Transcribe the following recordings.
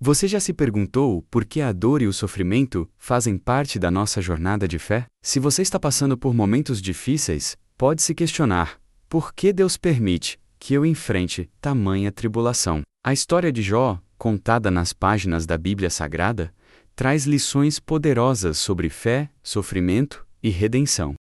Você já se perguntou por que a dor e o sofrimento fazem parte da nossa jornada de fé? Se você está passando por momentos difíceis, pode se questionar: por que Deus permite que eu enfrente tamanha tribulação? A história de Jó, contada nas páginas da Bíblia Sagrada, traz lições poderosas sobre fé, sofrimento e redenção.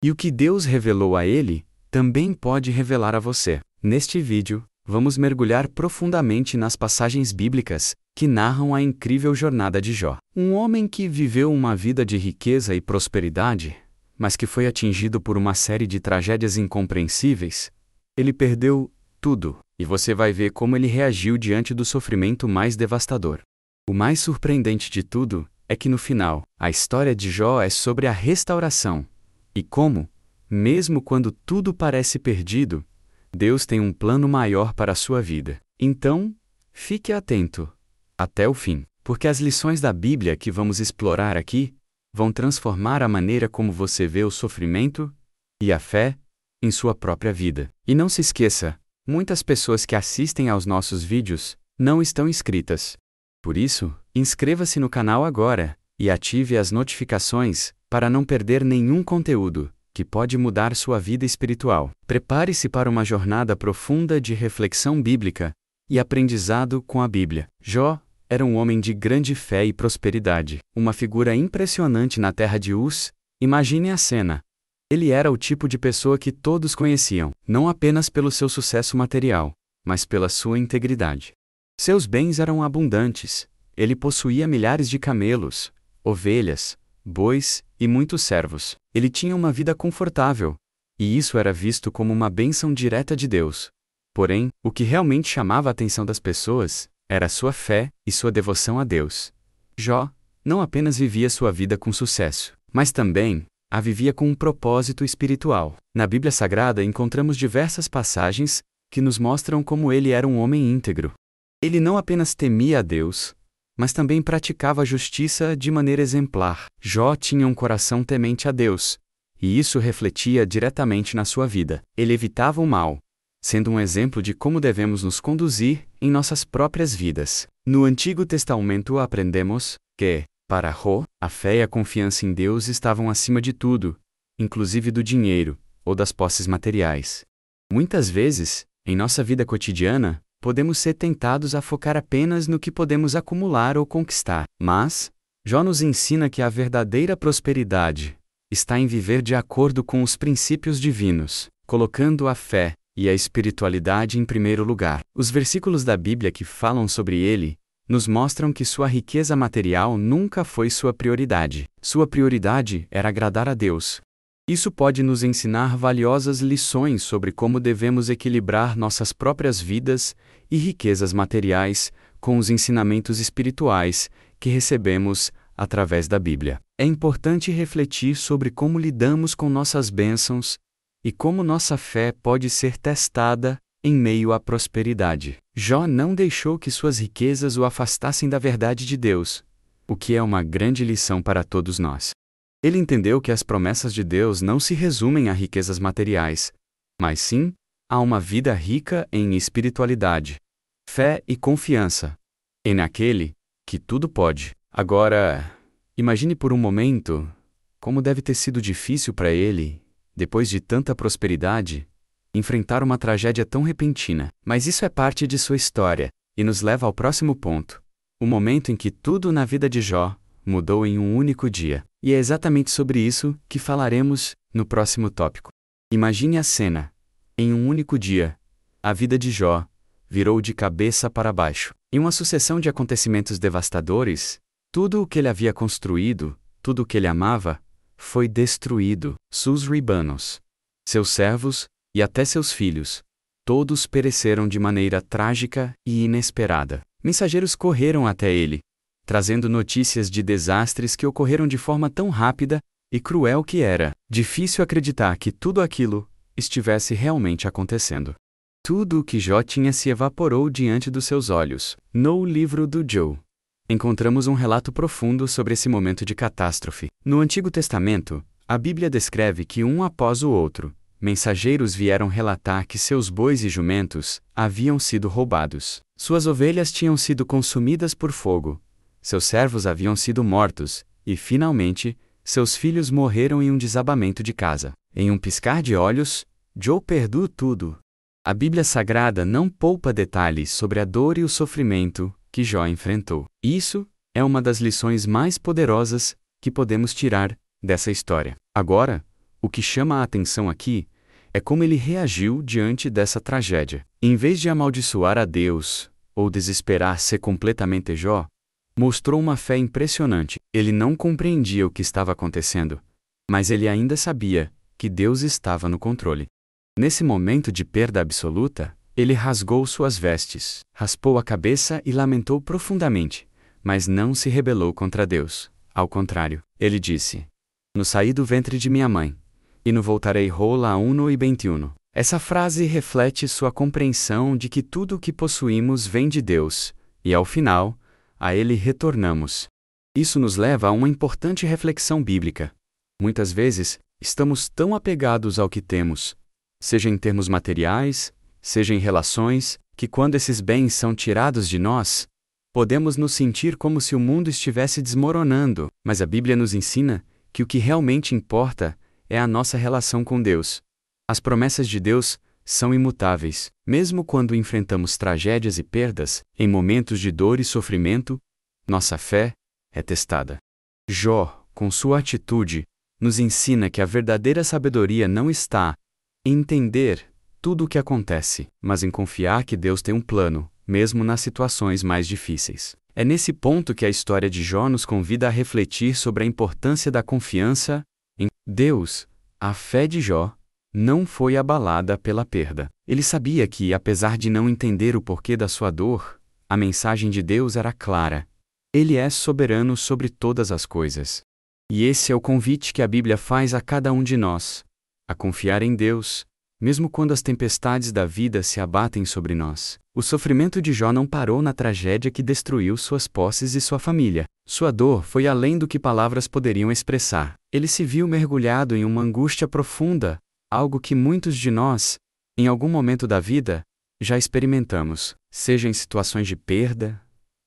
E o que Deus revelou a ele, também pode revelar a você. Neste vídeo, vamos mergulhar profundamente nas passagens bíblicas que narram a incrível jornada de Jó. Um homem que viveu uma vida de riqueza e prosperidade, mas que foi atingido por uma série de tragédias incompreensíveis. Ele perdeu tudo, e você vai ver como ele reagiu diante do sofrimento mais devastador. O mais surpreendente de tudo é que no final, a história de Jó é sobre a restauração e como, mesmo quando tudo parece perdido, Deus tem um plano maior para a sua vida. Então, fique atento até o fim, porque as lições da Bíblia que vamos explorar aqui vão transformar a maneira como você vê o sofrimento e a fé em sua própria vida. E não se esqueça, muitas pessoas que assistem aos nossos vídeos não estão inscritas. Por isso, inscreva-se no canal agora e ative as notificações para não perder nenhum conteúdo que pode mudar sua vida espiritual. Prepare-se para uma jornada profunda de reflexão bíblica e aprendizado com a Bíblia. Jó era um homem de grande fé e prosperidade, uma figura impressionante na terra de Uz. Imagine a cena. Ele era o tipo de pessoa que todos conheciam, não apenas pelo seu sucesso material, mas pela sua integridade. Seus bens eram abundantes. Ele possuía milhares de camelos, ovelhas, bois e muitos servos. Ele tinha uma vida confortável, e isso era visto como uma bênção direta de Deus. Porém, o que realmente chamava a atenção das pessoas era sua fé e sua devoção a Deus. Jó não apenas vivia sua vida com sucesso, mas também a vivia com um propósito espiritual. Na Bíblia Sagrada encontramos diversas passagens que nos mostram como ele era um homem íntegro. Ele não apenas temia a Deus, mas também praticava a justiça de maneira exemplar. Jó tinha um coração temente a Deus, e isso refletia diretamente na sua vida. Ele evitava o mal, sendo um exemplo de como devemos nos conduzir em nossas próprias vidas. No Antigo Testamento aprendemos que, para Jó, a fé e a confiança em Deus estavam acima de tudo, inclusive do dinheiro ou das posses materiais. Muitas vezes, em nossa vida cotidiana, podemos ser tentados a focar apenas no que podemos acumular ou conquistar. Mas, Jó nos ensina que a verdadeira prosperidade está em viver de acordo com os princípios divinos, colocando a fé e a espiritualidade em primeiro lugar. Os versículos da Bíblia que falam sobre ele nos mostram que sua riqueza material nunca foi sua prioridade. Sua prioridade era agradar a Deus. Isso pode nos ensinar valiosas lições sobre como devemos equilibrar nossas próprias vidas e riquezas materiais com os ensinamentos espirituais que recebemos através da Bíblia. É importante refletir sobre como lidamos com nossas bênçãos e como nossa fé pode ser testada em meio à prosperidade. Jó não deixou que suas riquezas o afastassem da verdade de Deus, o que é uma grande lição para todos nós. Ele entendeu que as promessas de Deus não se resumem a riquezas materiais, mas sim a uma vida rica em espiritualidade, fé e confiança em aquele que tudo pode. Agora, imagine por um momento como deve ter sido difícil para ele, depois de tanta prosperidade, enfrentar uma tragédia tão repentina. Mas isso é parte de sua história e nos leva ao próximo ponto, o momento em que tudo na vida de Jó mudou em um único dia. E é exatamente sobre isso que falaremos no próximo tópico. Imagine a cena. Em um único dia, a vida de Jó virou de cabeça para baixo. Em uma sucessão de acontecimentos devastadores, tudo o que ele havia construído, tudo o que ele amava, foi destruído. Seus rebanos, seus servos e até seus filhos, todos pereceram de maneira trágica e inesperada. Mensageiros correram até ele, trazendo notícias de desastres que ocorreram de forma tão rápida e cruel que era difícil acreditar que tudo aquilo estivesse realmente acontecendo. Tudo o que Jó tinha se evaporou diante dos seus olhos. No livro do Jó, encontramos um relato profundo sobre esse momento de catástrofe. No Antigo Testamento, a Bíblia descreve que um após o outro, mensageiros vieram relatar que seus bois e jumentos haviam sido roubados. Suas ovelhas tinham sido consumidas por fogo. Seus servos haviam sido mortos, e, finalmente, seus filhos morreram em um desabamento de casa. Em um piscar de olhos, Joe perdeu tudo. A Bíblia Sagrada não poupa detalhes sobre a dor e o sofrimento que Jó enfrentou. Isso é uma das lições mais poderosas que podemos tirar dessa história. Agora, o que chama a atenção aqui é como ele reagiu diante dessa tragédia. Em vez de amaldiçoar a Deus ou desesperar ser completamente Jó, mostrou uma fé impressionante. Ele não compreendia o que estava acontecendo, mas ele ainda sabia que Deus estava no controle. Nesse momento de perda absoluta, ele rasgou suas vestes, raspou a cabeça e lamentou profundamente, mas não se rebelou contra Deus. Ao contrário, ele disse: "No saí do ventre de minha mãe, e no voltarei rola a uno e 21. Essa frase reflete sua compreensão de que tudo o que possuímos vem de Deus, e ao final, a Ele retornamos. Isso nos leva a uma importante reflexão bíblica. Muitas vezes, estamos tão apegados ao que temos, seja em termos materiais, seja em relações, que quando esses bens são tirados de nós, podemos nos sentir como se o mundo estivesse desmoronando, mas a Bíblia nos ensina que o que realmente importa é a nossa relação com Deus. As promessas de Deus são imutáveis. Mesmo quando enfrentamos tragédias e perdas, em momentos de dor e sofrimento, nossa fé é testada. Jó, com sua atitude, nos ensina que a verdadeira sabedoria não está em entender tudo o que acontece, mas em confiar que Deus tem um plano, mesmo nas situações mais difíceis. É nesse ponto que a história de Jó nos convida a refletir sobre a importância da confiança em Deus. A fé de Jó não foi abalada pela perda. Ele sabia que, apesar de não entender o porquê da sua dor, a mensagem de Deus era clara. Ele é soberano sobre todas as coisas. E esse é o convite que a Bíblia faz a cada um de nós, a confiar em Deus, mesmo quando as tempestades da vida se abatem sobre nós. O sofrimento de Jó não parou na tragédia que destruiu suas posses e sua família. Sua dor foi além do que palavras poderiam expressar. Ele se viu mergulhado em uma angústia profunda, algo que muitos de nós, em algum momento da vida, já experimentamos, seja em situações de perda,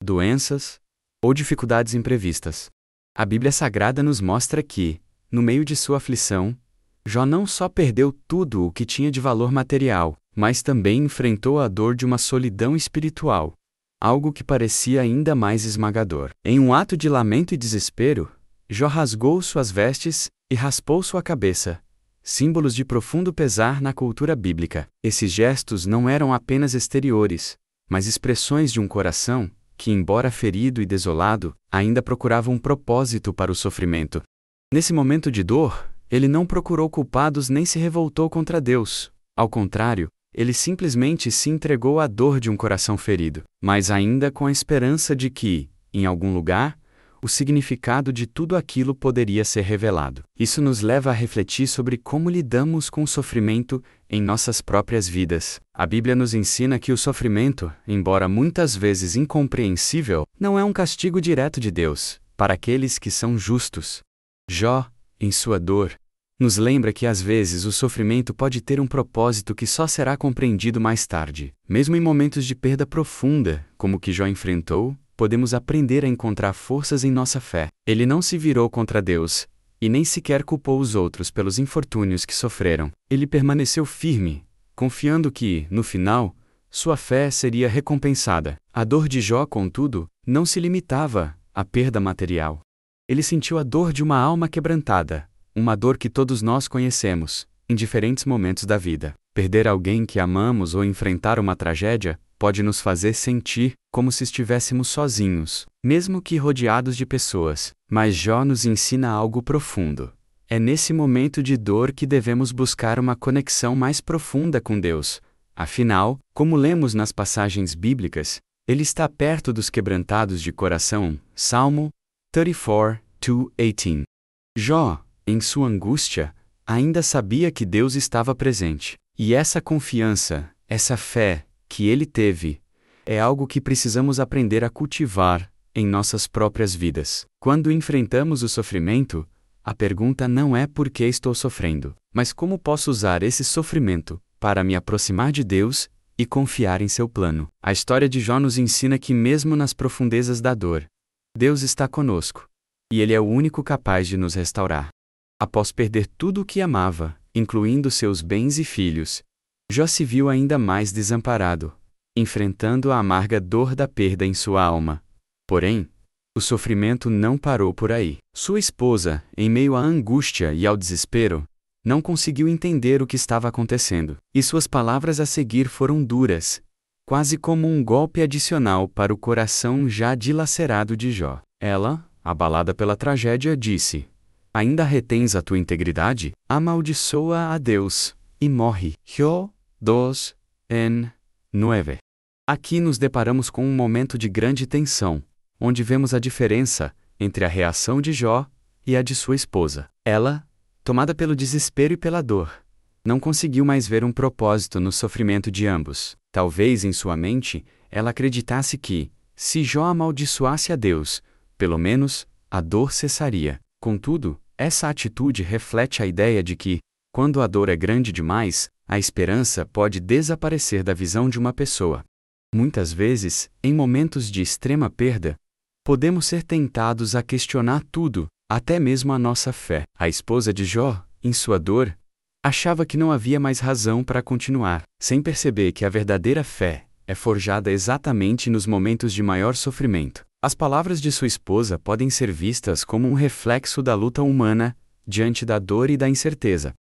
doenças ou dificuldades imprevistas. A Bíblia Sagrada nos mostra que, no meio de sua aflição, Jó não só perdeu tudo o que tinha de valor material, mas também enfrentou a dor de uma solidão espiritual, algo que parecia ainda mais esmagador. Em um ato de lamento e desespero, Jó rasgou suas vestes e raspou sua cabeça, símbolos de profundo pesar na cultura bíblica. Esses gestos não eram apenas exteriores, mas expressões de um coração que, embora ferido e desolado, ainda procurava um propósito para o sofrimento. Nesse momento de dor, ele não procurou culpados nem se revoltou contra Deus. Ao contrário, ele simplesmente se entregou à dor de um coração ferido, mas ainda com a esperança de que, em algum lugar, o significado de tudo aquilo poderia ser revelado. Isso nos leva a refletir sobre como lidamos com o sofrimento em nossas próprias vidas. A Bíblia nos ensina que o sofrimento, embora muitas vezes incompreensível, não é um castigo direto de Deus para aqueles que são justos. Jó, em sua dor, nos lembra que às vezes o sofrimento pode ter um propósito que só será compreendido mais tarde. Mesmo em momentos de perda profunda, como o que Jó enfrentou, podemos aprender a encontrar forças em nossa fé. Ele não se virou contra Deus, e nem sequer culpou os outros pelos infortúnios que sofreram. Ele permaneceu firme, confiando que, no final, sua fé seria recompensada. A dor de Jó, contudo, não se limitava à perda material. Ele sentiu a dor de uma alma quebrantada, uma dor que todos nós conhecemos, em diferentes momentos da vida. Perder alguém que amamos ou enfrentar uma tragédia pode nos fazer sentir como se estivéssemos sozinhos, mesmo que rodeados de pessoas. Mas Jó nos ensina algo profundo. É nesse momento de dor que devemos buscar uma conexão mais profunda com Deus. Afinal, como lemos nas passagens bíblicas, Ele está perto dos quebrantados de coração. Salmo 34:2-18. Jó, em sua angústia, ainda sabia que Deus estava presente. E essa confiança, essa fé que ele teve, é algo que precisamos aprender a cultivar em nossas próprias vidas. Quando enfrentamos o sofrimento, a pergunta não é por que estou sofrendo, mas como posso usar esse sofrimento para me aproximar de Deus e confiar em seu plano. A história de Jó nos ensina que mesmo nas profundezas da dor, Deus está conosco, e Ele é o único capaz de nos restaurar. Após perder tudo o que amava, incluindo seus bens e filhos, Jó se viu ainda mais desamparado, enfrentando a amarga dor da perda em sua alma. Porém, o sofrimento não parou por aí. Sua esposa, em meio à angústia e ao desespero, não conseguiu entender o que estava acontecendo, e suas palavras a seguir foram duras, quase como um golpe adicional para o coração já dilacerado de Jó. Ela, abalada pela tragédia, disse: "Ainda retens a tua integridade? Amaldiçoa a Deus e morre." Jó 2:9. Aqui nos deparamos com um momento de grande tensão, onde vemos a diferença entre a reação de Jó e a de sua esposa. Ela, tomada pelo desespero e pela dor, não conseguiu mais ver um propósito no sofrimento de ambos. Talvez em sua mente, ela acreditasse que, se Jó amaldiçoasse a Deus, pelo menos, a dor cessaria. Contudo, essa atitude reflete a ideia de que, quando a dor é grande demais, a esperança pode desaparecer da visão de uma pessoa. Muitas vezes, em momentos de extrema perda, podemos ser tentados a questionar tudo, até mesmo a nossa fé. A esposa de Jó, em sua dor, achava que não havia mais razão para continuar, sem perceber que a verdadeira fé é forjada exatamente nos momentos de maior sofrimento. As palavras de sua esposa podem ser vistas como um reflexo da luta humana diante da dor e da incerteza.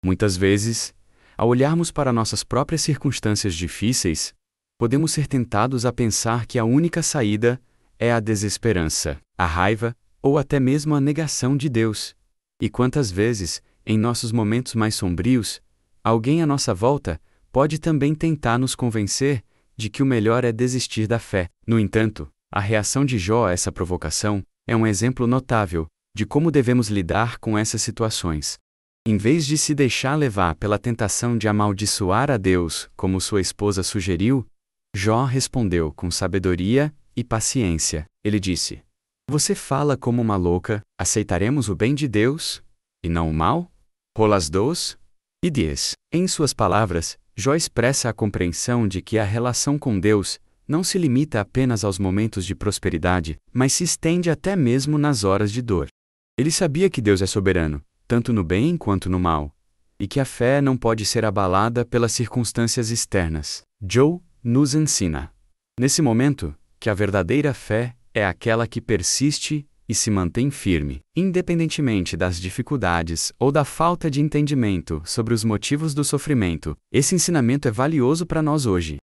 Muitas vezes, ao olharmos para nossas próprias circunstâncias difíceis, podemos ser tentados a pensar que a única saída é a desesperança, a raiva ou até mesmo a negação de Deus. E quantas vezes, em nossos momentos mais sombrios, alguém à nossa volta pode também tentar nos convencer de que o melhor é desistir da fé. No entanto, a reação de Jó a essa provocação é um exemplo notável de como devemos lidar com essas situações. Em vez de se deixar levar pela tentação de amaldiçoar a Deus, como sua esposa sugeriu, Jó respondeu com sabedoria e paciência. Ele disse: "Você fala como uma louca, aceitaremos o bem de Deus, e não o mal?" Rolas 2:10. Em suas palavras, Jó expressa a compreensão de que a relação com Deus não se limita apenas aos momentos de prosperidade, mas se estende até mesmo nas horas de dor. Ele sabia que Deus é soberano, tanto no bem quanto no mal, e que a fé não pode ser abalada pelas circunstâncias externas. Jó nos ensina, nesse momento, que a verdadeira fé é aquela que persiste e se mantém firme, independentemente das dificuldades ou da falta de entendimento sobre os motivos do sofrimento. Esse ensinamento é valioso para nós hoje,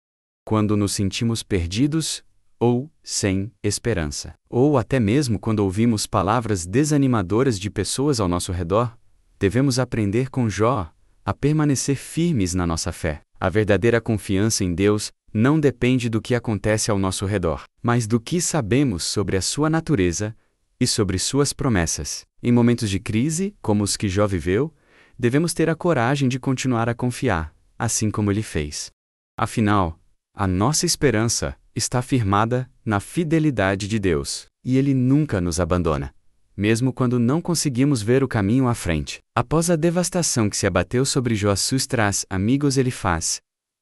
quando nos sentimos perdidos ou sem esperança, ou até mesmo quando ouvimos palavras desanimadoras de pessoas ao nosso redor. Devemos aprender com Jó a permanecer firmes na nossa fé. A verdadeira confiança em Deus não depende do que acontece ao nosso redor, mas do que sabemos sobre a sua natureza e sobre suas promessas. Em momentos de crise, como os que Jó viveu, devemos ter a coragem de continuar a confiar, assim como ele fez. Afinal, a nossa esperança está firmada na fidelidade de Deus, e Ele nunca nos abandona, mesmo quando não conseguimos ver o caminho à frente. Após a devastação que se abateu sobre Jó, seus amigos Elifaz,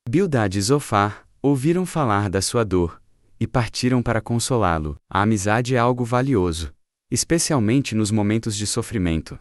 Bildade e Zofar ouviram falar da sua dor e partiram para consolá-lo. A amizade é algo valioso, especialmente nos momentos de sofrimento.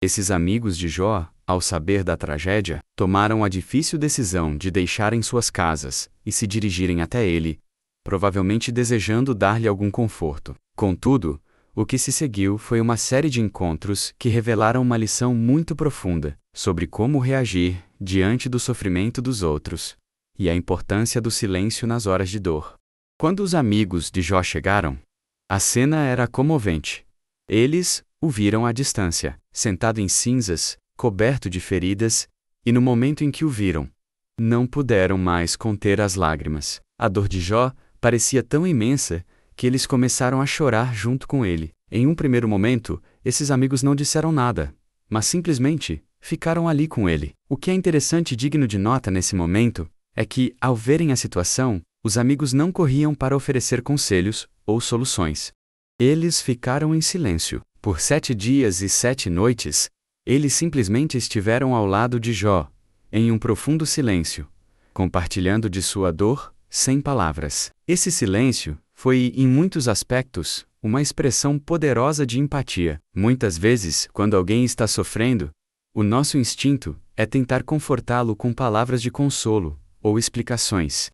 Esses amigos de Jó, ao saber da tragédia, tomaram a difícil decisão de deixarem suas casas e se dirigirem até ele, provavelmente desejando dar-lhe algum conforto. Contudo, o que se seguiu foi uma série de encontros que revelaram uma lição muito profunda sobre como reagir diante do sofrimento dos outros e a importância do silêncio nas horas de dor. Quando os amigos de Jó chegaram, a cena era comovente. Eles o viram à distância, sentado em cinzas, coberto de feridas, e no momento em que o viram, não puderam mais conter as lágrimas. A dor de Jó parecia tão imensa que eles começaram a chorar junto com ele. Em um primeiro momento, esses amigos não disseram nada, mas simplesmente ficaram ali com ele. O que é interessante e digno de nota nesse momento é que, ao verem a situação, os amigos não corriam para oferecer conselhos ou soluções. Eles ficaram em silêncio. Por 7 dias e 7 noites, eles simplesmente estiveram ao lado de Jó, em um profundo silêncio, compartilhando de sua dor, sem palavras. Esse silêncio foi, em muitos aspectos, uma expressão poderosa de empatia. Muitas vezes, quando alguém está sofrendo, o nosso instinto é tentar confortá-lo com palavras de consolo ou explicações.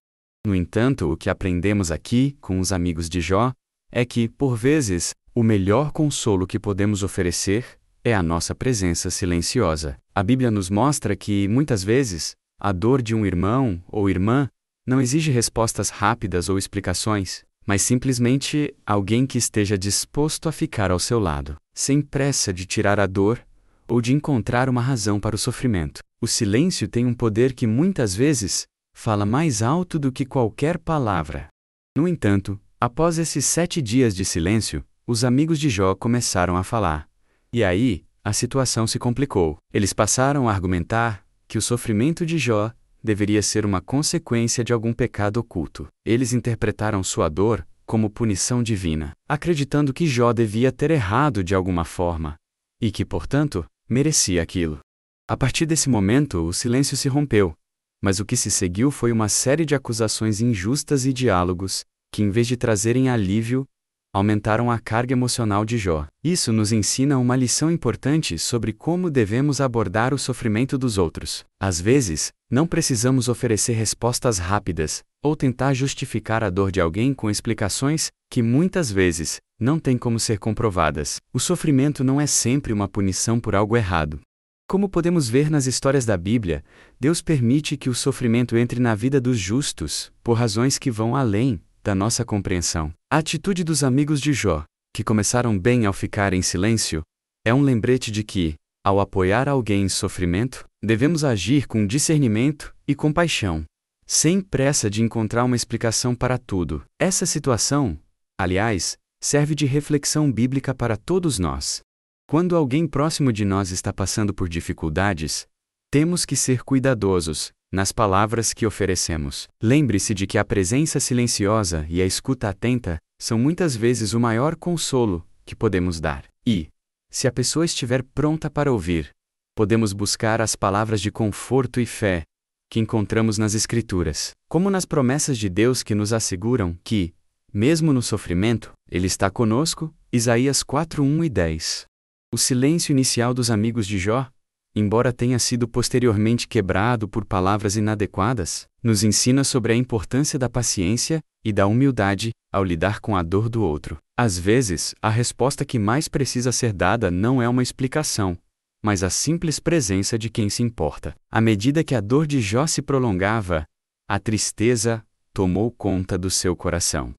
No entanto, o que aprendemos aqui, com os amigos de Jó, é que, por vezes, o melhor consolo que podemos oferecer é a nossa presença silenciosa. A Bíblia nos mostra que, muitas vezes, a dor de um irmão ou irmã não exige respostas rápidas ou explicações, mas simplesmente alguém que esteja disposto a ficar ao seu lado, sem pressa de tirar a dor ou de encontrar uma razão para o sofrimento. O silêncio tem um poder que muitas vezes fala mais alto do que qualquer palavra. No entanto, após esses 7 dias de silêncio, os amigos de Jó começaram a falar. E aí, a situação se complicou. Eles passaram a argumentar que o sofrimento de Jó deveria ser uma consequência de algum pecado oculto. Eles interpretaram sua dor como punição divina, acreditando que Jó devia ter errado de alguma forma, e que, portanto, merecia aquilo. A partir desse momento, o silêncio se rompeu, mas o que se seguiu foi uma série de acusações injustas e diálogos que, em vez de trazerem alívio, aumentaram a carga emocional de Jó. Isso nos ensina uma lição importante sobre como devemos abordar o sofrimento dos outros. Às vezes, não precisamos oferecer respostas rápidas ou tentar justificar a dor de alguém com explicações que muitas vezes não têm como ser comprovadas. O sofrimento não é sempre uma punição por algo errado. Como podemos ver nas histórias da Bíblia, Deus permite que o sofrimento entre na vida dos justos, por razões que vão além da nossa compreensão. A atitude dos amigos de Jó, que começaram bem ao ficar em silêncio, é um lembrete de que, ao apoiar alguém em sofrimento, devemos agir com discernimento e compaixão, sem pressa de encontrar uma explicação para tudo. Essa situação, aliás, serve de reflexão bíblica para todos nós. Quando alguém próximo de nós está passando por dificuldades, temos que ser cuidadosos nas palavras que oferecemos. Lembre-se de que a presença silenciosa e a escuta atenta são muitas vezes o maior consolo que podemos dar. E, se a pessoa estiver pronta para ouvir, podemos buscar as palavras de conforto e fé que encontramos nas Escrituras, como nas promessas de Deus que nos asseguram que, mesmo no sofrimento, Ele está conosco. Isaías 4:1 e 10. O silêncio inicial dos amigos de Jó, embora tenha sido posteriormente quebrado por palavras inadequadas, nos ensina sobre a importância da paciência e da humildade ao lidar com a dor do outro. Às vezes, a resposta que mais precisa ser dada não é uma explicação, mas a simples presença de quem se importa. À medida que a dor de Jó se prolongava, a tristeza tomou conta do seu coração.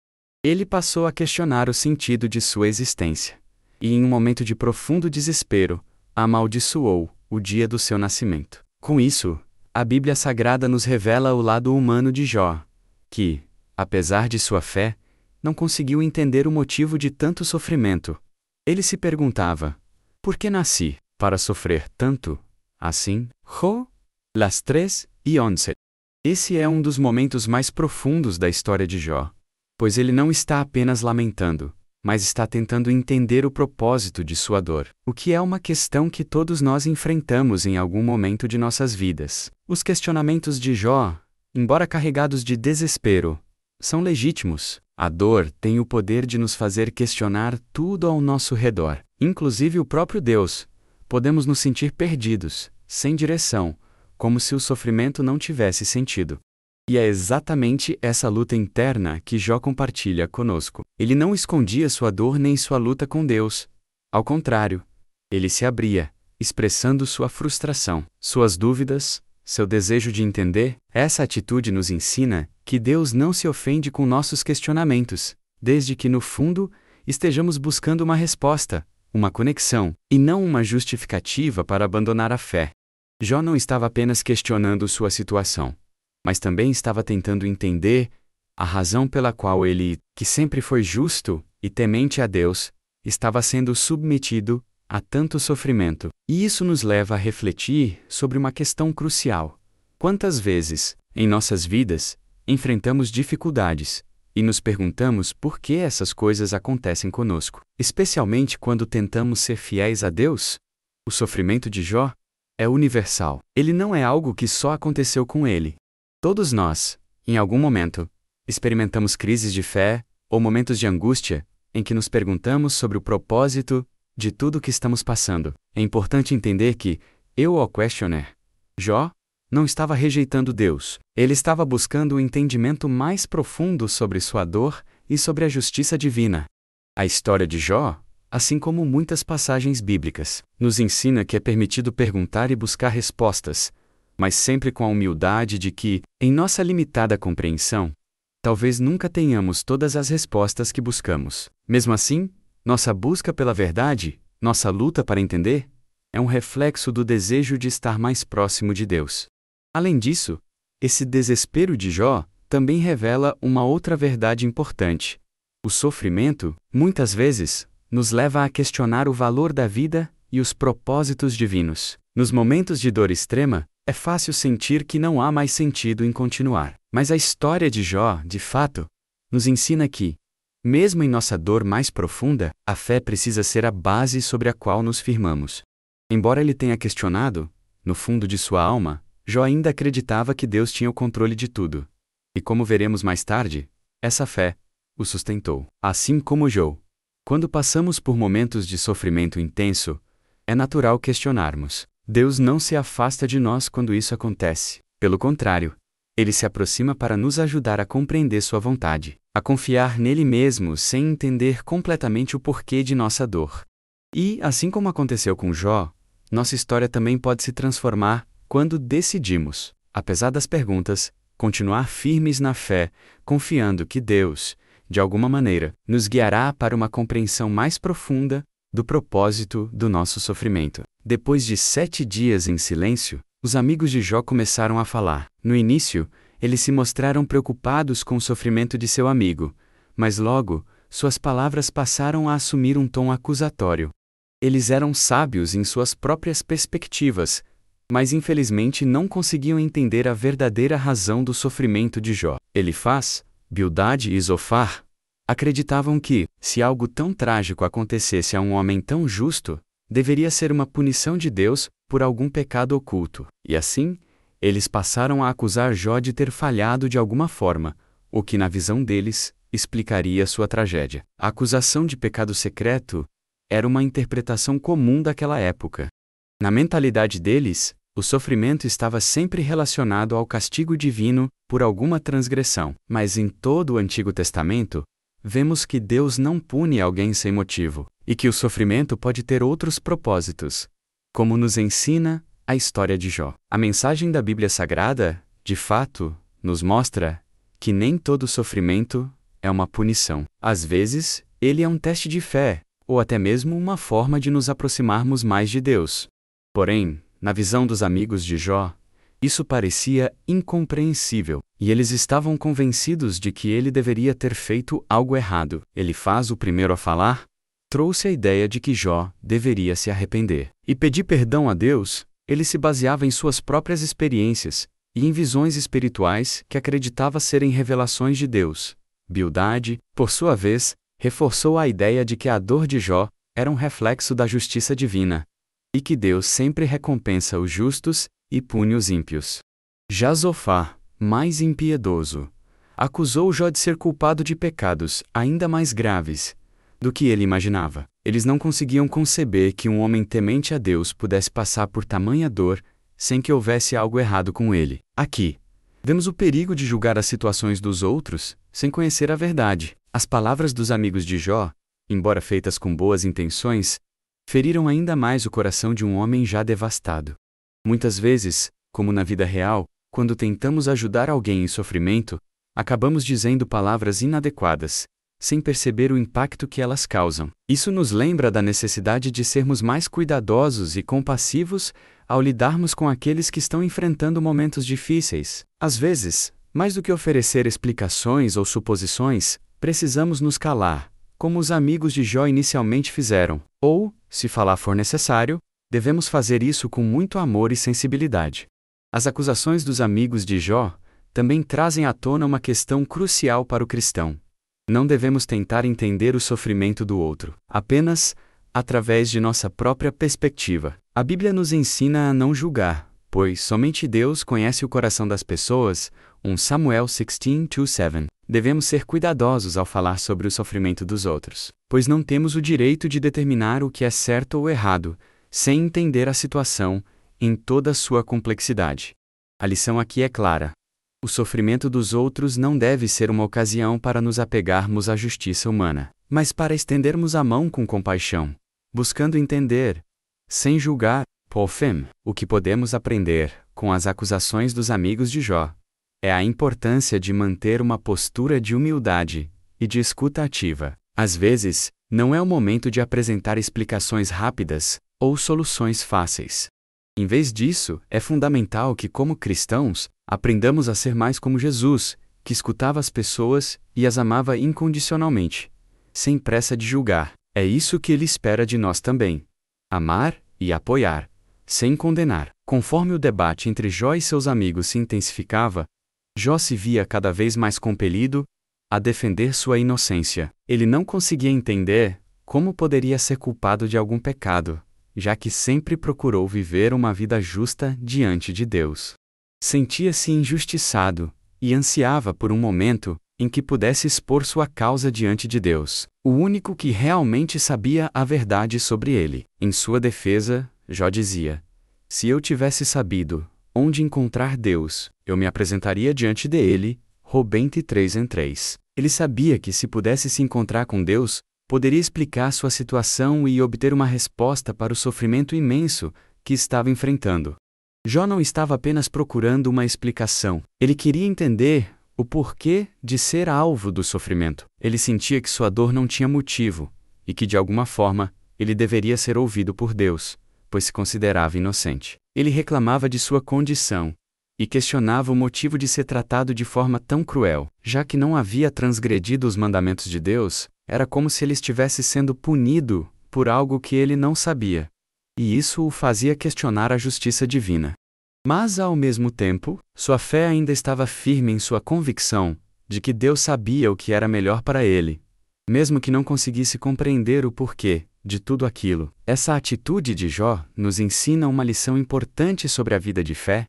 Ele passou a questionar o sentido de sua existência, e em um momento de profundo desespero, amaldiçoou o dia do seu nascimento. Com isso, a Bíblia Sagrada nos revela o lado humano de Jó, que, apesar de sua fé, não conseguiu entender o motivo de tanto sofrimento. Ele se perguntava: por que nasci para sofrer tanto assim? Jó, las 3:11. Esse é um dos momentos mais profundos da história de Jó, pois ele não está apenas lamentando, mas está tentando entender o propósito de sua dor, o que é uma questão que todos nós enfrentamos em algum momento de nossas vidas. Os questionamentos de Jó, embora carregados de desespero, são legítimos. A dor tem o poder de nos fazer questionar tudo ao nosso redor, inclusive o próprio Deus. Podemos nos sentir perdidos, sem direção, como se o sofrimento não tivesse sentido. E é exatamente essa luta interna que Jó compartilha conosco. Ele não escondia sua dor nem sua luta com Deus. Ao contrário, ele se abria, expressando sua frustração, suas dúvidas, seu desejo de entender. Essa atitude nos ensina que Deus não se ofende com nossos questionamentos, desde que, no fundo, estejamos buscando uma resposta, uma conexão, e não uma justificativa para abandonar a fé. Jó não estava apenas questionando sua situação, mas também estava tentando entender a razão pela qual ele, que sempre foi justo e temente a Deus, estava sendo submetido a tanto sofrimento. E isso nos leva a refletir sobre uma questão crucial. Quantas vezes, em nossas vidas, enfrentamos dificuldades, e nos perguntamos por que essas coisas acontecem conosco, especialmente quando tentamos ser fiéis a Deus. O sofrimento de Jó é universal. Ele não é algo que só aconteceu com ele. Todos nós, em algum momento, experimentamos crises de fé ou momentos de angústia em que nos perguntamos sobre o propósito de tudo o que estamos passando. É importante entender que, ao questioner, Jó não estava rejeitando Deus. Ele estava buscando um entendimento mais profundo sobre sua dor e sobre a justiça divina. A história de Jó, assim como muitas passagens bíblicas, nos ensina que é permitido perguntar e buscar respostas, mas sempre com a humildade de que, em nossa limitada compreensão, talvez nunca tenhamos todas as respostas que buscamos. Mesmo assim, nossa busca pela verdade, nossa luta para entender, é um reflexo do desejo de estar mais próximo de Deus. Além disso, esse desespero de Jó também revela uma outra verdade importante. O sofrimento, muitas vezes, nos leva a questionar o valor da vida e os propósitos divinos. Nos momentos de dor extrema, é fácil sentir que não há mais sentido em continuar. Mas a história de Jó, de fato, nos ensina que, mesmo em nossa dor mais profunda, a fé precisa ser a base sobre a qual nos firmamos. Embora ele tenha questionado, no fundo de sua alma, Jó ainda acreditava que Deus tinha o controle de tudo. E como veremos mais tarde, essa fé o sustentou. Assim como Jó, quando passamos por momentos de sofrimento intenso, é natural questionarmos. Deus não se afasta de nós quando isso acontece. Pelo contrário, Ele se aproxima para nos ajudar a compreender sua vontade, a confiar nele mesmo sem entender completamente o porquê de nossa dor. E, assim como aconteceu com Jó, nossa história também pode se transformar quando decidimos, apesar das perguntas, continuar firmes na fé, confiando que Deus, de alguma maneira, nos guiará para uma compreensão mais profunda do propósito do nosso sofrimento. Depois de 7 dias em silêncio, os amigos de Jó começaram a falar. No início, eles se mostraram preocupados com o sofrimento de seu amigo, mas logo, suas palavras passaram a assumir um tom acusatório. Eles eram sábios em suas próprias perspectivas, mas infelizmente não conseguiam entender a verdadeira razão do sofrimento de Jó. Elifaz, Bildade e Zofar acreditavam que, se algo tão trágico acontecesse a um homem tão justo, deveria ser uma punição de Deus por algum pecado oculto. E assim, eles passaram a acusar Jó de ter falhado de alguma forma, o que na visão deles, explicaria sua tragédia. A acusação de pecado secreto era uma interpretação comum daquela época. Na mentalidade deles, o sofrimento estava sempre relacionado ao castigo divino por alguma transgressão. Mas em todo o Antigo Testamento, vemos que Deus não pune alguém sem motivo, e que o sofrimento pode ter outros propósitos, como nos ensina a história de Jó. A mensagem da Bíblia Sagrada, de fato, nos mostra que nem todo sofrimento é uma punição. Às vezes, ele é um teste de fé, ou até mesmo uma forma de nos aproximarmos mais de Deus. Porém, na visão dos amigos de Jó, isso parecia incompreensível, e eles estavam convencidos de que ele deveria ter feito algo errado. Elifaz, o primeiro a falar, trouxe a ideia de que Jó deveria se arrepender. E pedir perdão a Deus, ele se baseava em suas próprias experiências e em visões espirituais que acreditava serem revelações de Deus. Bildade, por sua vez, reforçou a ideia de que a dor de Jó era um reflexo da justiça divina, e que Deus sempre recompensa os justos e pune os ímpios. Já Zofar, mais impiedoso, acusou Jó de ser culpado de pecados ainda mais graves do que ele imaginava. Eles não conseguiam conceber que um homem temente a Deus pudesse passar por tamanha dor sem que houvesse algo errado com ele. Aqui, vemos o perigo de julgar as situações dos outros sem conhecer a verdade. As palavras dos amigos de Jó, embora feitas com boas intenções, feriram ainda mais o coração de um homem já devastado. Muitas vezes, como na vida real, quando tentamos ajudar alguém em sofrimento, acabamos dizendo palavras inadequadas, sem perceber o impacto que elas causam. Isso nos lembra da necessidade de sermos mais cuidadosos e compassivos ao lidarmos com aqueles que estão enfrentando momentos difíceis. Às vezes, mais do que oferecer explicações ou suposições, precisamos nos calar, como os amigos de Jó inicialmente fizeram. Ou, se falar for necessário, devemos fazer isso com muito amor e sensibilidade. As acusações dos amigos de Jó também trazem à tona uma questão crucial para o cristão. Não devemos tentar entender o sofrimento do outro, apenas através de nossa própria perspectiva. A Bíblia nos ensina a não julgar, pois somente Deus conhece o coração das pessoas. 1 Samuel 16:2-7. Devemos ser cuidadosos ao falar sobre o sofrimento dos outros, pois não temos o direito de determinar o que é certo ou errado, sem entender a situação em toda a sua complexidade. A lição aqui é clara. O sofrimento dos outros não deve ser uma ocasião para nos apegarmos à justiça humana, mas para estendermos a mão com compaixão, buscando entender, sem julgar. Paul Fem. O que podemos aprender com as acusações dos amigos de Jó é a importância de manter uma postura de humildade e de escuta ativa. Às vezes, não é o momento de apresentar explicações rápidas ou soluções fáceis. Em vez disso, é fundamental que, como cristãos, aprendamos a ser mais como Jesus, que escutava as pessoas e as amava incondicionalmente, sem pressa de julgar. É isso que ele espera de nós também. Amar e apoiar, sem condenar. Conforme o debate entre Jó e seus amigos se intensificava, Jó se via cada vez mais compelido a defender sua inocência. Ele não conseguia entender como poderia ser culpado de algum pecado, já que sempre procurou viver uma vida justa diante de Deus. Sentia-se injustiçado e ansiava por um momento em que pudesse expor sua causa diante de Deus, o único que realmente sabia a verdade sobre ele. Em sua defesa, Jó dizia: "Se eu tivesse sabido onde encontrar Deus, eu me apresentaria diante dele." Job 23:3. Ele sabia que se pudesse se encontrar com Deus, poderia explicar sua situação e obter uma resposta para o sofrimento imenso que estava enfrentando. Jó não estava apenas procurando uma explicação. Ele queria entender o porquê de ser alvo do sofrimento. Ele sentia que sua dor não tinha motivo, e que de alguma forma, ele deveria ser ouvido por Deus, pois se considerava inocente. Ele reclamava de sua condição, e questionava o motivo de ser tratado de forma tão cruel. Já que não havia transgredido os mandamentos de Deus, era como se ele estivesse sendo punido por algo que ele não sabia. E isso o fazia questionar a justiça divina. Mas, ao mesmo tempo, sua fé ainda estava firme em sua convicção de que Deus sabia o que era melhor para ele, mesmo que não conseguisse compreender o porquê de tudo aquilo. Essa atitude de Jó nos ensina uma lição importante sobre a vida de fé,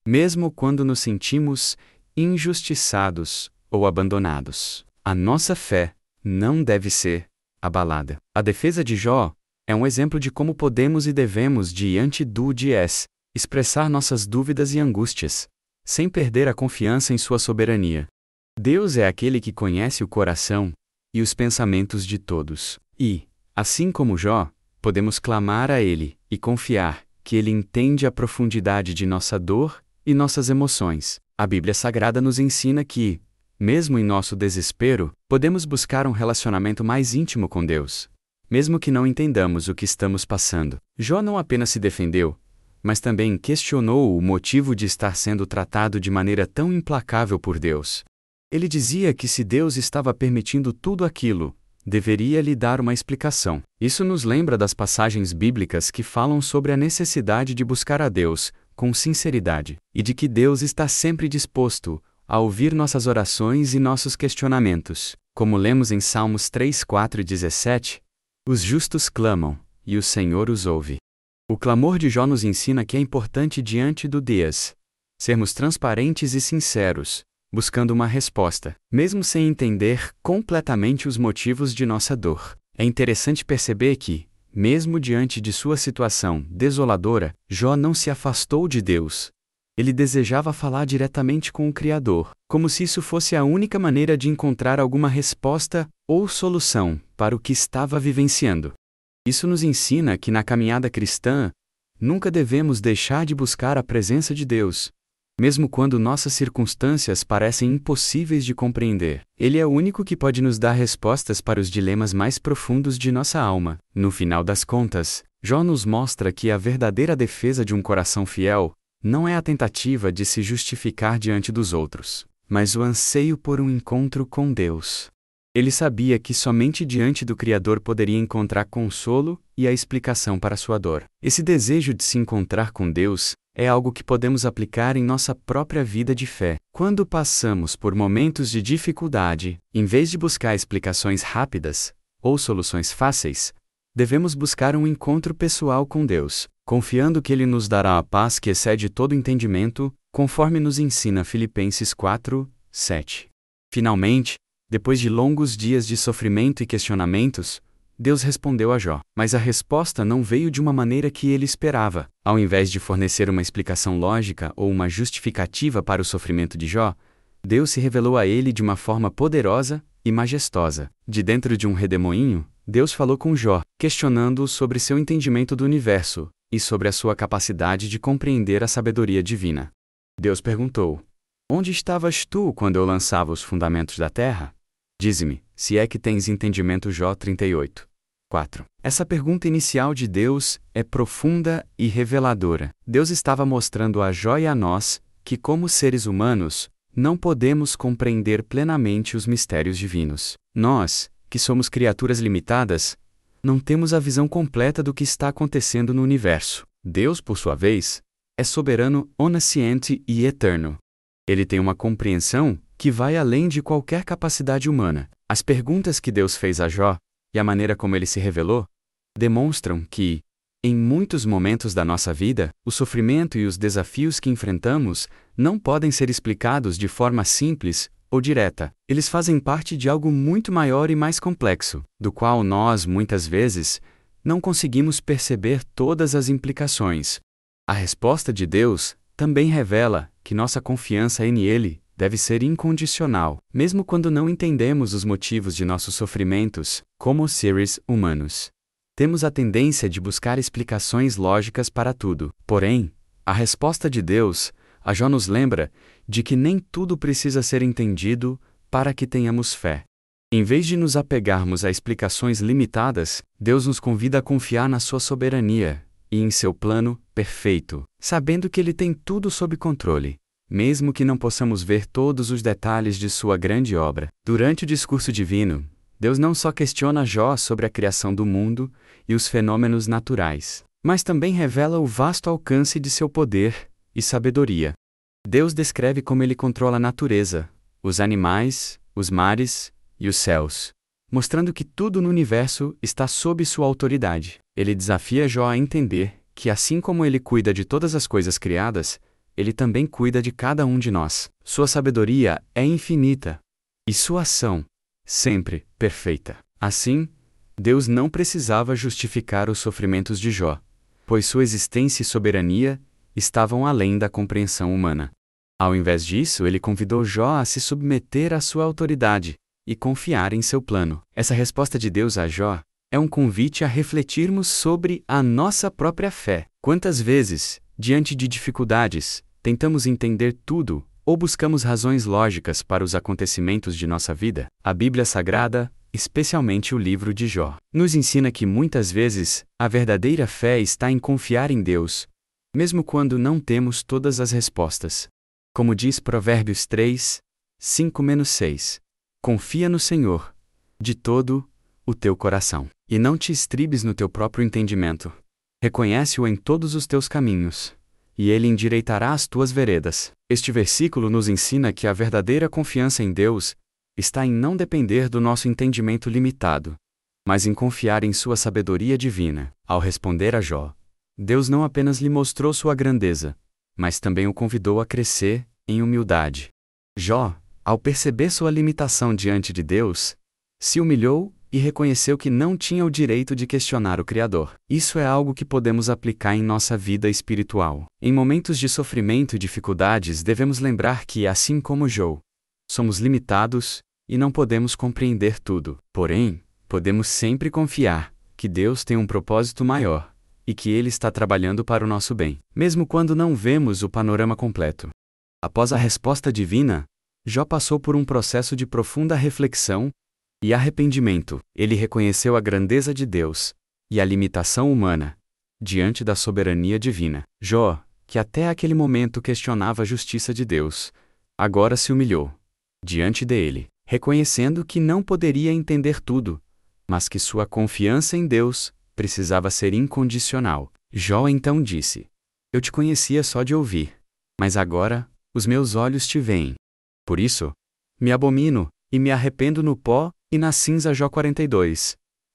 mesmo quando nos sentimos injustiçados ou abandonados. A nossa fé não deve ser abalada. A defesa de Jó é um exemplo de como podemos e devemos, diante do Dies, expressar nossas dúvidas e angústias, sem perder a confiança em sua soberania. Deus é aquele que conhece o coração e os pensamentos de todos. E, assim como Jó, podemos clamar a Ele e confiar que Ele entende a profundidade de nossa dor e nossas emoções. A Bíblia Sagrada nos ensina que, mesmo em nosso desespero, podemos buscar um relacionamento mais íntimo com Deus, mesmo que não entendamos o que estamos passando. Jó não apenas se defendeu, mas também questionou o motivo de estar sendo tratado de maneira tão implacável por Deus. Ele dizia que se Deus estava permitindo tudo aquilo, deveria lhe dar uma explicação. Isso nos lembra das passagens bíblicas que falam sobre a necessidade de buscar a Deus com sinceridade, e de que Deus está sempre disposto a ouvir nossas orações e nossos questionamentos. Como lemos em Salmos 3, 4 e 17, os justos clamam, e o Senhor os ouve. O clamor de Jó nos ensina que é importante diante do Dias sermos transparentes e sinceros, buscando uma resposta, mesmo sem entender completamente os motivos de nossa dor. É interessante perceber que, mesmo diante de sua situação desoladora, Jó não se afastou de Deus. Ele desejava falar diretamente com o Criador, como se isso fosse a única maneira de encontrar alguma resposta ou solução para o que estava vivenciando. Isso nos ensina que na caminhada cristã, nunca devemos deixar de buscar a presença de Deus, mesmo quando nossas circunstâncias parecem impossíveis de compreender. Ele é o único que pode nos dar respostas para os dilemas mais profundos de nossa alma. No final das contas, Jó nos mostra que a verdadeira defesa de um coração fiel não é a tentativa de se justificar diante dos outros, mas o anseio por um encontro com Deus. Ele sabia que somente diante do Criador poderia encontrar consolo e a explicação para sua dor. Esse desejo de se encontrar com Deus é algo que podemos aplicar em nossa própria vida de fé. Quando passamos por momentos de dificuldade, em vez de buscar explicações rápidas ou soluções fáceis, devemos buscar um encontro pessoal com Deus, confiando que Ele nos dará a paz que excede todo entendimento, conforme nos ensina Filipenses 4:7. Finalmente, depois de longos dias de sofrimento e questionamentos, Deus respondeu a Jó. Mas a resposta não veio de uma maneira que ele esperava. Ao invés de fornecer uma explicação lógica ou uma justificativa para o sofrimento de Jó, Deus se revelou a ele de uma forma poderosa e majestosa. De dentro de um redemoinho, Deus falou com Jó, questionando-o sobre seu entendimento do universo e sobre a sua capacidade de compreender a sabedoria divina. Deus perguntou: Onde estavas tu quando eu lançava os fundamentos da terra? Dize-me, se é que tens entendimento. Jó 38:4. Essa pergunta inicial de Deus é profunda e reveladora. Deus estava mostrando a Jó e a nós que, como seres humanos, não podemos compreender plenamente os mistérios divinos. Nós, que somos criaturas limitadas, não temos a visão completa do que está acontecendo no universo. Deus, por sua vez, é soberano, onisciente e eterno. Ele tem uma compreensão que vai além de qualquer capacidade humana. As perguntas que Deus fez a Jó, e a maneira como ele se revelou, demonstram que, em muitos momentos da nossa vida, o sofrimento e os desafios que enfrentamos não podem ser explicados de forma simples ou direta. Eles fazem parte de algo muito maior e mais complexo, do qual nós, muitas vezes, não conseguimos perceber todas as implicações. A resposta de Deus também revela que nossa confiança nele deve ser incondicional, mesmo quando não entendemos os motivos de nossos sofrimentos, como seres humanos. Temos a tendência de buscar explicações lógicas para tudo. Porém, a resposta de Deus a Jó nos lembra de que nem tudo precisa ser entendido para que tenhamos fé. Em vez de nos apegarmos a explicações limitadas, Deus nos convida a confiar na sua soberania e em seu plano perfeito, sabendo que Ele tem tudo sob controle, mesmo que não possamos ver todos os detalhes de sua grande obra. Durante o discurso divino, Deus não só questiona Jó sobre a criação do mundo e os fenômenos naturais, mas também revela o vasto alcance de seu poder e sabedoria. Deus descreve como Ele controla a natureza, os animais, os mares e os céus, mostrando que tudo no universo está sob sua autoridade. Ele desafia Jó a entender que, assim como Ele cuida de todas as coisas criadas, Ele também cuida de cada um de nós. Sua sabedoria é infinita e sua ação sempre perfeita. Assim, Deus não precisava justificar os sofrimentos de Jó, pois sua existência e soberania estavam além da compreensão humana. Ao invés disso, Ele convidou Jó a se submeter à sua autoridade e confiar em seu plano. Essa resposta de Deus a Jó é um convite a refletirmos sobre a nossa própria fé. Quantas vezes, diante de dificuldades, tentamos entender tudo ou buscamos razões lógicas para os acontecimentos de nossa vida? A Bíblia Sagrada, especialmente o livro de Jó, nos ensina que muitas vezes a verdadeira fé está em confiar em Deus, mesmo quando não temos todas as respostas. Como diz Provérbios 3:5-6, confia no Senhor de todo o teu coração, e não te estribes no teu próprio entendimento. Reconhece-o em todos os teus caminhos, e Ele endireitará as tuas veredas. Este versículo nos ensina que a verdadeira confiança em Deus está em não depender do nosso entendimento limitado, mas em confiar em sua sabedoria divina. Ao responder a Jó, Deus não apenas lhe mostrou sua grandeza, mas também o convidou a crescer em humildade. Jó, ao perceber sua limitação diante de Deus, se humilhou e reconheceu que não tinha o direito de questionar o Criador. Isso é algo que podemos aplicar em nossa vida espiritual. Em momentos de sofrimento e dificuldades, devemos lembrar que, assim como Jó, somos limitados e não podemos compreender tudo. Porém, podemos sempre confiar que Deus tem um propósito maior e que Ele está trabalhando para o nosso bem, mesmo quando não vemos o panorama completo. Após a resposta divina, Jó passou por um processo de profunda reflexão e arrependimento. Ele reconheceu a grandeza de Deus e a limitação humana diante da soberania divina. Jó, que até aquele momento questionava a justiça de Deus, agora se humilhou diante dele. reconhecendo que não poderia entender tudo, mas que sua confiança em Deus precisava ser incondicional. Jó então disse: Eu te conhecia só de ouvir, mas agora os meus olhos te veem. Por isso, me abomino e me arrependo no pó e na cinza. Jó 42,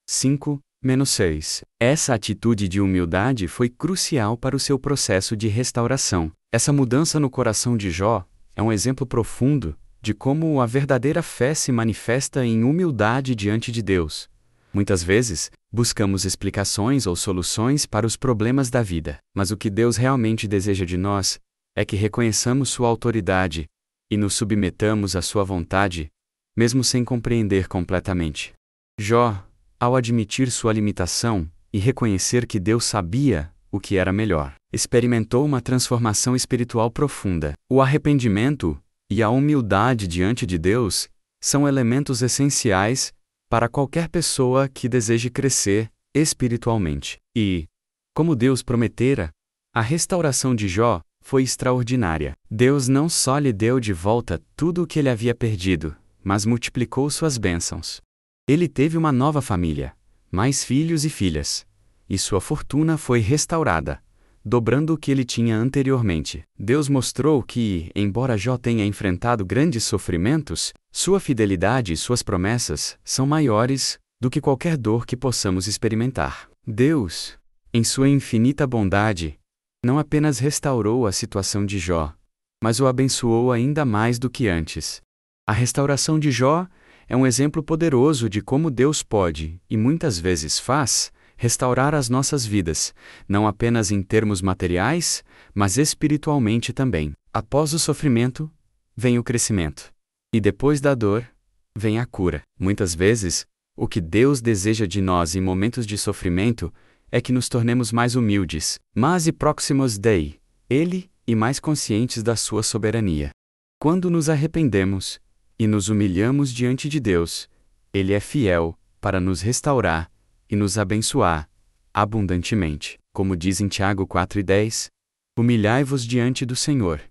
5-6. Essa atitude de humildade foi crucial para o seu processo de restauração. Essa mudança no coração de Jó é um exemplo profundo de como a verdadeira fé se manifesta em humildade diante de Deus. Muitas vezes, buscamos explicações ou soluções para os problemas da vida, mas o que Deus realmente deseja de nós é que reconheçamos sua autoridade e nos submetamos à sua vontade, mesmo sem compreender completamente. Jó, ao admitir sua limitação e reconhecer que Deus sabia o que era melhor, experimentou uma transformação espiritual profunda. O arrependimento e a humildade diante de Deus são elementos essenciais para qualquer pessoa que deseje crescer espiritualmente. E, como Deus prometera, a restauração de Jó foi extraordinária. Deus não só lhe deu de volta tudo o que ele havia perdido, mas multiplicou suas bênçãos. Ele teve uma nova família, mais filhos e filhas, e sua fortuna foi restaurada, dobrando o que ele tinha anteriormente. Deus mostrou que, embora Jó tenha enfrentado grandes sofrimentos, sua fidelidade e suas promessas são maiores do que qualquer dor que possamos experimentar. Deus, em sua infinita bondade, não apenas restaurou a situação de Jó, mas o abençoou ainda mais do que antes. A restauração de Jó é um exemplo poderoso de como Deus pode, e muitas vezes faz, restaurar as nossas vidas, não apenas em termos materiais, mas espiritualmente também. Após o sofrimento, vem o crescimento. E depois da dor, vem a cura. Muitas vezes, o que Deus deseja de nós em momentos de sofrimento é que nos tornemos mais humildes, mas e próximos dele, e mais conscientes da sua soberania. Quando nos arrependemos e nos humilhamos diante de Deus, Ele é fiel para nos restaurar e nos abençoar abundantemente. Como diz em Tiago 4:10, humilhai-vos diante do Senhor,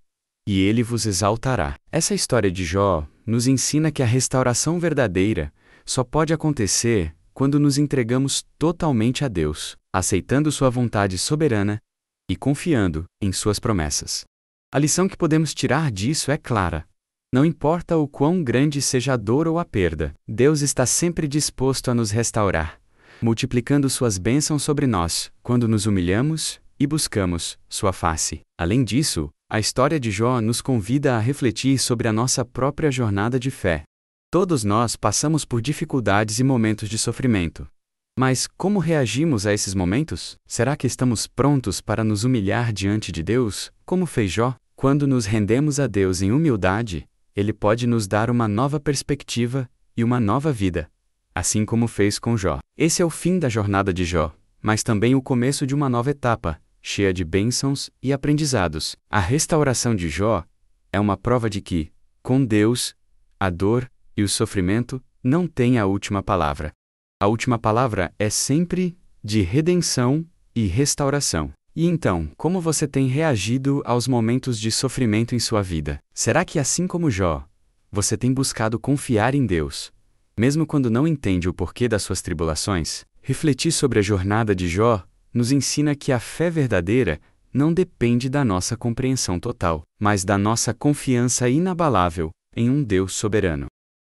e Ele vos exaltará. Essa história de Jó nos ensina que a restauração verdadeira só pode acontecer quando nos entregamos totalmente a Deus, aceitando sua vontade soberana e confiando em suas promessas. A lição que podemos tirar disso é clara. Não importa o quão grande seja a dor ou a perda, Deus está sempre disposto a nos restaurar, multiplicando suas bênçãos sobre nós, quando nos humilhamos e buscamos sua face. Além disso, a história de Jó nos convida a refletir sobre a nossa própria jornada de fé. Todos nós passamos por dificuldades e momentos de sofrimento. Mas como reagimos a esses momentos? Será que estamos prontos para nos humilhar diante de Deus, como fez Jó? Quando nos rendemos a Deus em humildade, Ele pode nos dar uma nova perspectiva e uma nova vida, assim como fez com Jó. Esse é o fim da jornada de Jó, mas também o começo de uma nova etapa, cheia de bênçãos e aprendizados. A restauração de Jó é uma prova de que, com Deus, a dor e o sofrimento não têm a última palavra. A última palavra é sempre de redenção e restauração. E então, como você tem reagido aos momentos de sofrimento em sua vida? Será que, assim como Jó, você tem buscado confiar em Deus, mesmo quando não entende o porquê das suas tribulações? Refletir sobre a jornada de Jó nos ensina que a fé verdadeira não depende da nossa compreensão total, mas da nossa confiança inabalável em um Deus soberano.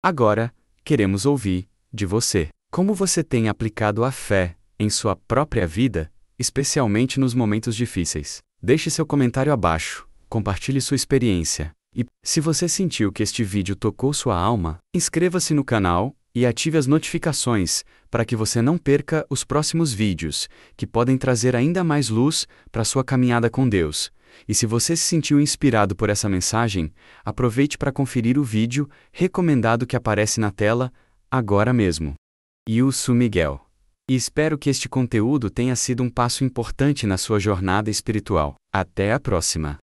Agora, queremos ouvir de você. Como você tem aplicado a fé em sua própria vida, especialmente nos momentos difíceis? Deixe seu comentário abaixo, compartilhe sua experiência. E, se você sentiu que este vídeo tocou sua alma, inscreva-se no canal e ative as notificações para que você não perca os próximos vídeos, que podem trazer ainda mais luz para sua caminhada com Deus. E se você se sentiu inspirado por essa mensagem, aproveite para conferir o vídeo recomendado que aparece na tela agora mesmo. Eu sou Miguel. E espero que este conteúdo tenha sido um passo importante na sua jornada espiritual. Até a próxima!